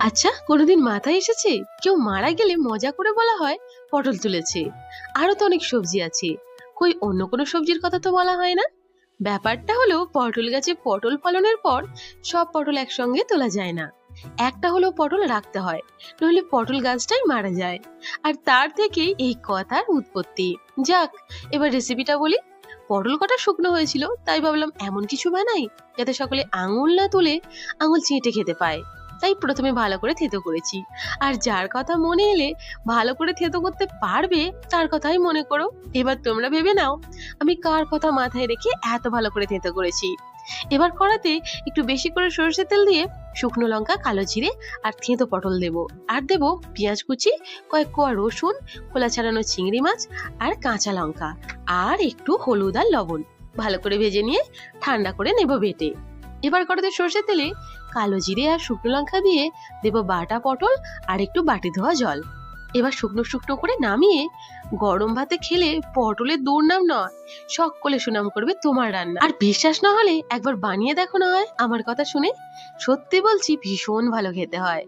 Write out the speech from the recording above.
আচ্ছা, কোনোদিন মাথায় এসেছে কেউ মারা গেলে মজা করে বলা হয় পটল তুলেছে? আরো তো অনেক সবজি আছে, কই অন্য কোনো সবজির কথা তো বলা হয় না। ব্যাপারটা হলো পটল গাছে পটল ফলনের পর সব পটল একসঙ্গে তোলা যায় না। একটা হলো পটল রাখতে হয়, নইলে পটল গাছটাই মারা যায়। আর তার থেকেই এই কথার উৎপত্তি। যাক, এবার রেসিপিটা বলি। পটল কটা শুকনো হয়েছিল, তাই ভাবলাম এমন কিছু বানাই যাতে সকলে আঙুল না তুলে আঙুল চেটে খেতে পায়। তাই প্রথমে ভালো করে থেতো করেছি। আর যার কথা মনে এলে ভালো করে থেতো করতে পারবে তার কথাই মনে করো। এবার তোমরা ভেবে নাও আমি কার কথা মাথায় রেখে এত ভালো করে থেতো করেছি। এবার কড়াতে একটু বেশি করে সরষের তেল দিয়ে শুকনো লঙ্কা, কালো জিরে আর থেঁতো পটল দেবো। আর দেবো পেঁয়াজ কুচি, কয়েক কোয়া রসুন, খোলা ছাড়ানো চিংড়ি মাছ আর কাঁচা লঙ্কা, আর একটু হলুদ আর লবণ। ভালো করে ভেজে নিয়ে ঠান্ডা করে নেবো বেটে। এবার কড়াতে সরষের তেলে কালো জিরে আর শুকনো লঙ্কা দিয়ে দেবো বাটা পটল আর একটু বাটি ধোয়া জল। এবার শুকনো শুকনো করে নামিয়ে গরম ভাতে খেলে পটলের দুর্নাম নয়, সকলে সুনাম করবে তোমার রান্না। আর বিশ্বাস না হলে একবার বানিয়ে দেখো না হয় আমার কথা শুনে। সত্যি বলছি, ভীষণ ভালো খেতে হয়।